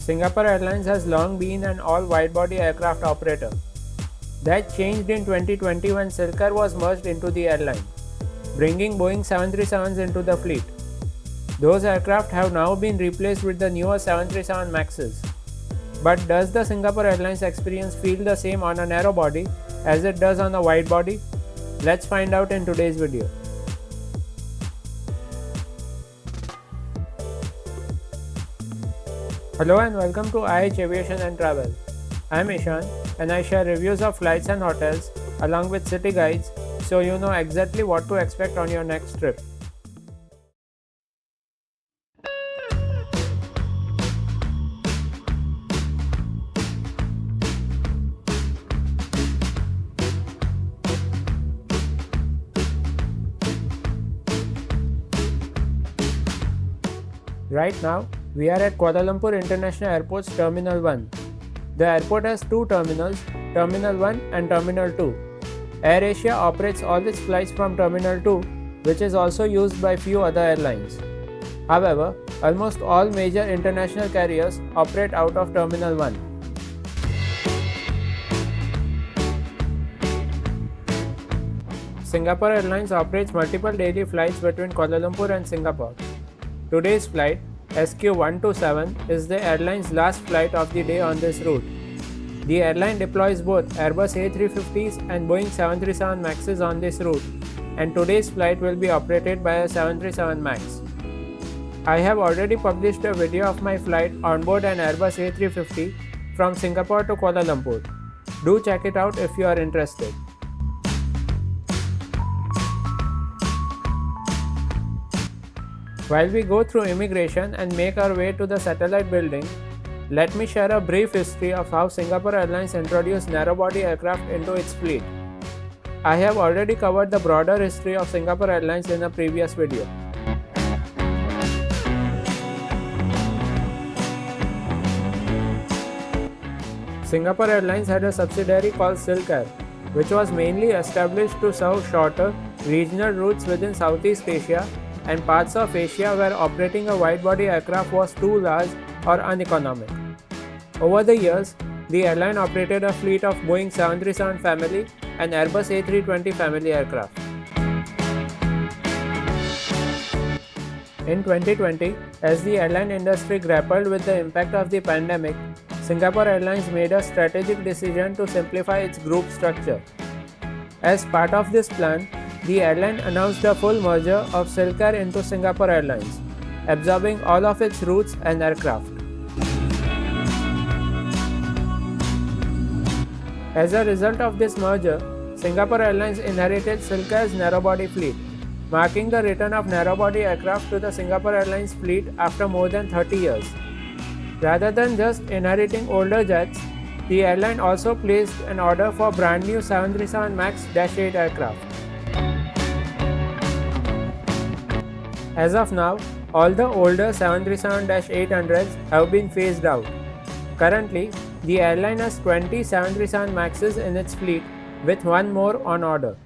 Singapore Airlines has long been an all-wide-body aircraft operator. That changed in 2020 when SIL-KAR was merged into the airline, bringing Boeing 737s into the fleet. Those aircraft have now been replaced with the newer 737 MAXs. But does the Singapore Airlines experience feel the same on a narrow body as it does on a wide body? Let's find out in today's video. Hello and welcome to IH Aviation and Travel. I am Ishan and I share reviews of flights and hotels along with city guides so you know exactly what to expect on your next trip. Right now, we are at Kuala Lumpur International Airport's Terminal 1. The airport has two terminals, Terminal 1 and Terminal 2. AirAsia operates all its flights from Terminal 2, which is also used by few other airlines. However, almost all major international carriers operate out of Terminal 1. Singapore Airlines operates multiple daily flights between Kuala Lumpur and Singapore. Today's flight, SQ127, is the airline's last flight of the day on this route. The airline deploys both Airbus A350s and Boeing 737 MAXs on this route, and today's flight will be operated by a 737 MAX. I have already published a video of my flight on board an Airbus A350 from Singapore to Kuala Lumpur. Do check it out if you are interested. While we go through immigration and make our way to the satellite building, let me share a brief history of how Singapore Airlines introduced narrow-body aircraft into its fleet. I have already covered the broader history of Singapore Airlines in a previous video. Singapore Airlines had a subsidiary called SIL-KAR, which was mainly established to serve shorter, regional routes within Southeast Asia and parts of Asia where operating a wide-body aircraft was too large or uneconomic. Over the years, the airline operated a fleet of Boeing 737 family and Airbus A320 family aircraft. In 2020, as the airline industry grappled with the impact of the pandemic, Singapore Airlines made a strategic decision to simplify its group structure. As part of this plan, the airline announced a full merger of SIL-KAR into Singapore Airlines, absorbing all of its routes and aircraft. As a result of this merger, Singapore Airlines inherited SIL-KAR's narrow-body fleet, marking the return of narrow-body aircraft to the Singapore Airlines fleet after more than 30 years. Rather than just inheriting older jets, the airline also placed an order for brand new 737 MAX-8 aircraft. As of now, all the older 737-800s have been phased out. Currently, the airline has 20 737 MAXs in its fleet, with one more on order.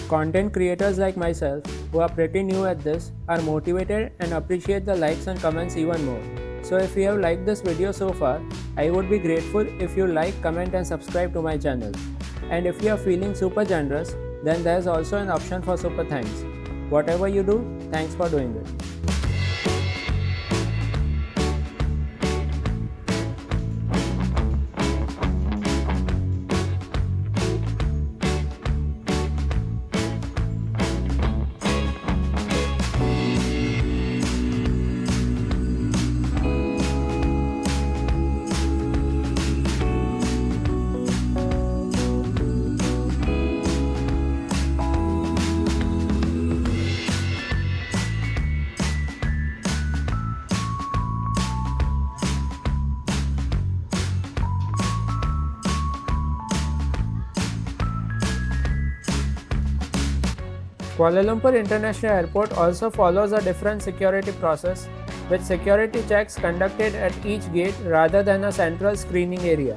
Content creators like myself, who are pretty new at this, are motivated and appreciate the likes and comments even more. So if you have liked this video so far, I would be grateful if you like, comment and subscribe to my channel. And if you are feeling super generous, then there is also an option for super thanks. Whatever you do, thanks for doing it. Kuala Lumpur International Airport also follows a different security process with security checks conducted at each gate rather than a central screening area.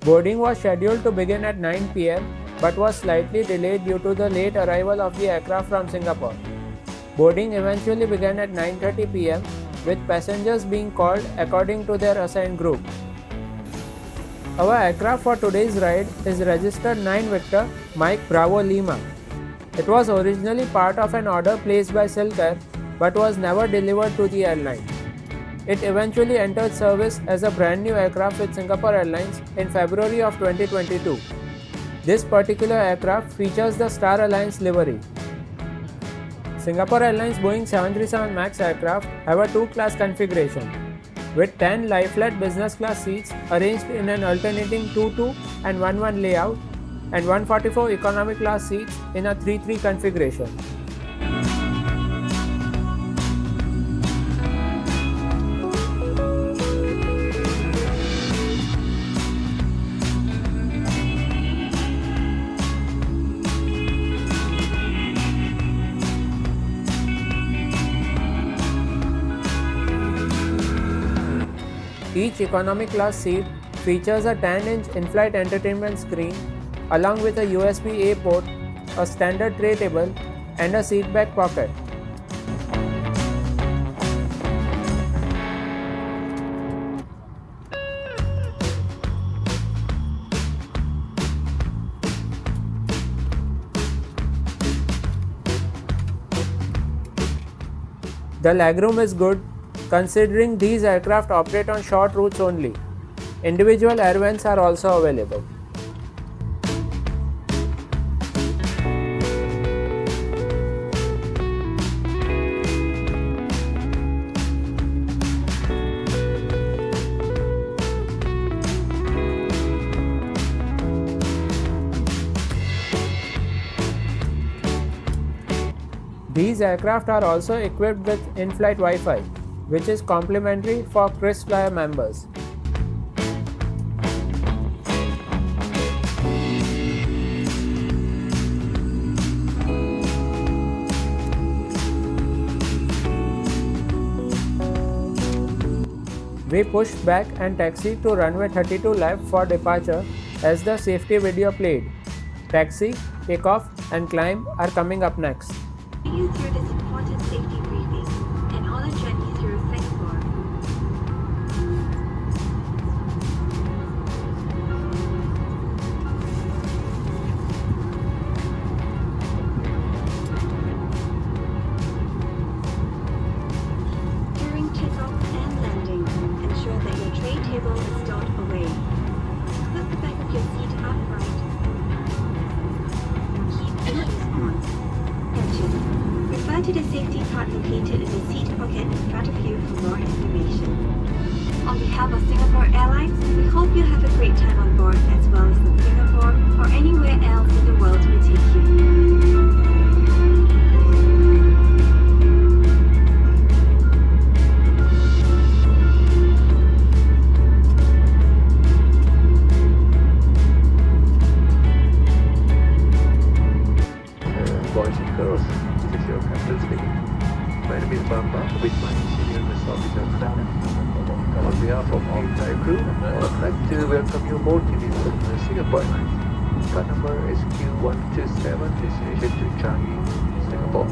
Boarding was scheduled to begin at 9 pm but was slightly delayed due to the late arrival of the aircraft from Singapore. Boarding eventually began at 9:30 pm, with passengers being called according to their assigned group. Our aircraft for today's ride is registered 9 Victor Mike Bravo Lima. It was originally part of an order placed by Silk Air but was never delivered to the airline. It eventually entered service as a brand new aircraft with Singapore Airlines in February of 2022. This particular aircraft features the Star Alliance livery. Singapore Airlines Boeing 737 MAX aircraft have a two-class configuration, with 10 lie-flat business class seats arranged in an alternating 2-2 and 1-1 layout, and 144 economy class seats in a 3-3 configuration. Each economy class seat features a 10-inch Inflight entertainment screen along with a USB-A port, a standard tray table, and a seat back pocket. The legroom is good, considering these aircraft operate on short routes only. Individual air vents are also available. These aircraft are also equipped with in-flight Wi-Fi, which is complimentary for KrisFlyer members. We pushed back and taxied to runway 32 left for departure as the safety video played. Taxi, takeoff, and climb are coming up next. You through this important safety briefing and on a journey through Singapore. During takeoff and landing, ensure that your tray table is stowed away. Put the back of your seat upright and keep your shoes on. Attention. Refer to the safety card located in the seat pocket in front of you for more information. On behalf of Singapore Airlines, we hope you have a great time on board as well as in Singapore or anywhere else in the world we take you. Boys and girls, this is your captain speaking. My name is Bamba with my senior mess officer Sana. On behalf of all entire crew, I would like to welcome you aboard to this Singapore Airlines. Flight number SQ127, destination to Changi, Singapore.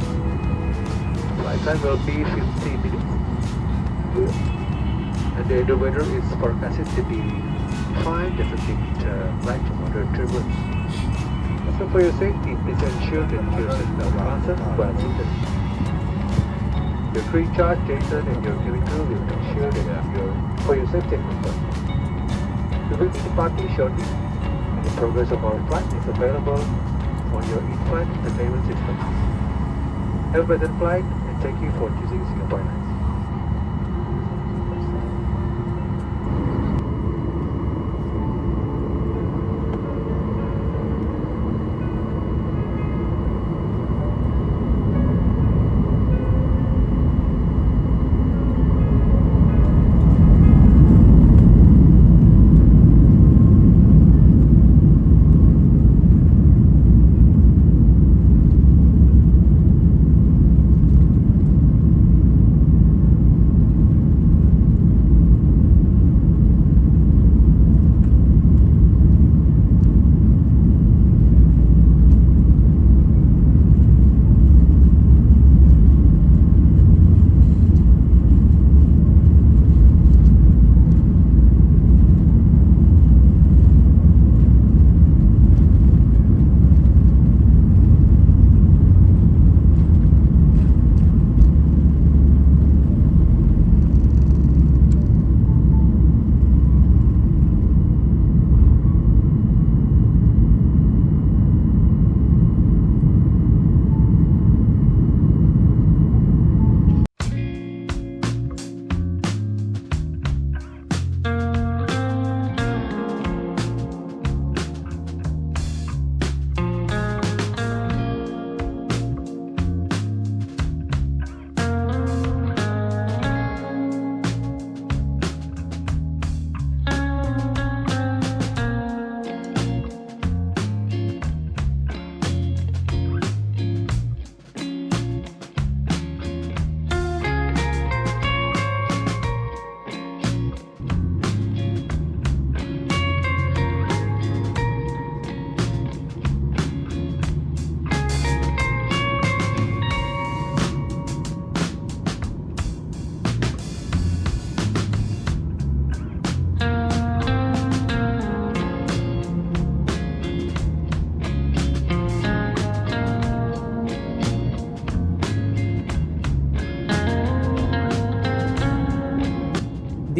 Flight time will be 50 minutes. And the weather is forecasted to be fine, there's a bit light to moderate turbulence. So for your safety, please ensure that your seatbelt fastened while seated. Your free charge, Jason, and your cabin crew will ensure that for your safety and comfort. We will be departing shortly, and the progress of our flight is available on your in-flight entertainment system. Have a pleasant flight, and thank you for choosing Singapore Airlines.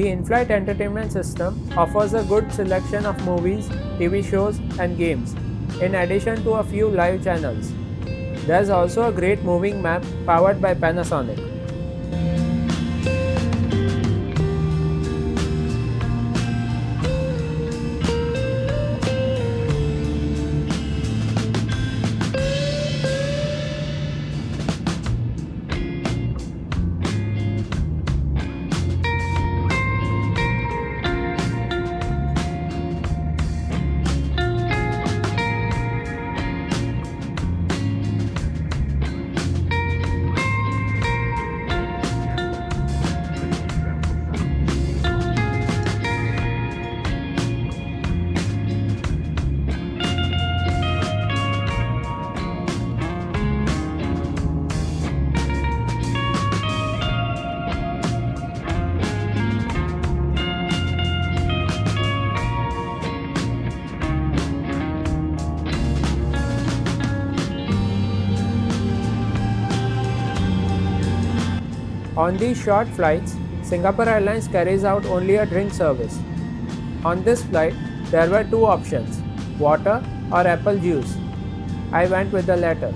The Inflight entertainment system offers a good selection of movies, TV shows, and games, in addition to a few live channels. There's also a great moving map powered by Panasonic. On these short flights, Singapore Airlines carries out only a drink service. On this flight, there were two options, water or apple juice. I went with the latter.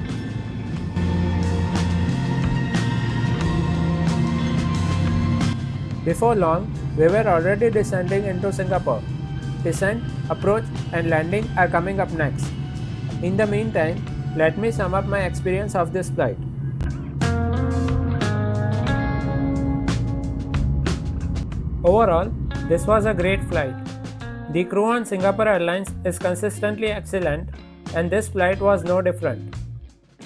Before long, we were already descending into Singapore. Descent, approach, and landing are coming up next. In the meantime, let me sum up my experience of this flight. Overall, this was a great flight. The crew on Singapore Airlines is consistently excellent, and this flight was no different.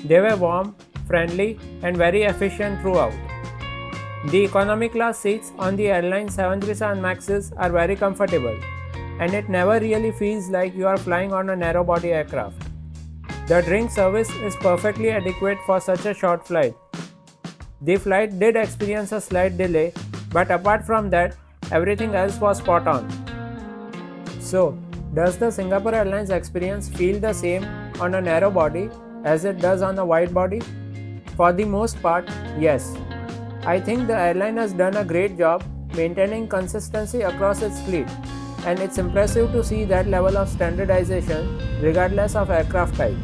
They were warm, friendly, and very efficient throughout. The economy class seats on the Airline 737 MAXs are very comfortable, and it never really feels like you are flying on a narrow-body aircraft. The drink service is perfectly adequate for such a short flight. The flight did experience a slight delay, but apart from that, everything else was spot on. So, does the Singapore Airlines experience feel the same on a narrow body as it does on a wide body? For the most part, yes. I think the airline has done a great job maintaining consistency across its fleet, and it's impressive to see that level of standardization regardless of aircraft type.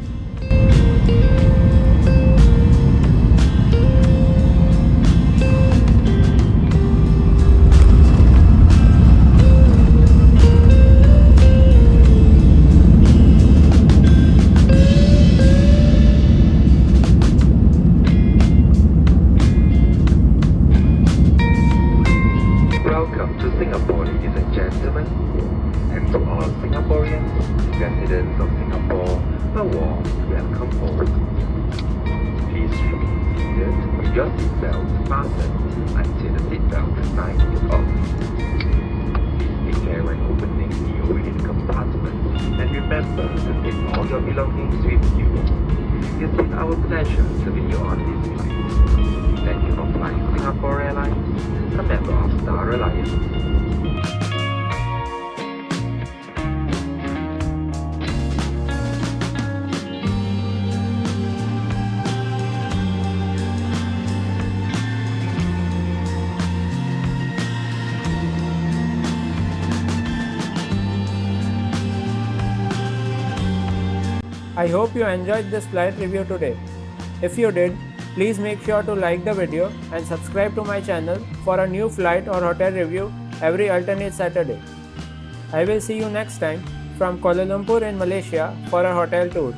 Welcome to Singapore, ladies and gentlemen, and to all Singaporeans, residents of Singapore, a warm welcome home. Please remain seated with your seatbelt fastened until the seatbelt sign is off. Please take care when opening the overhead compartment, and remember to take all your belongings with you. It's been our pleasure serving you on this flight. Thank you for flying Singapore Airlines, a member of Star Alliance. I hope you enjoyed this flight review today. If you did, please make sure to like the video and subscribe to my channel for a new flight or hotel review every alternate Saturday. I will see you next time from Kuala Lumpur in Malaysia for a hotel tour.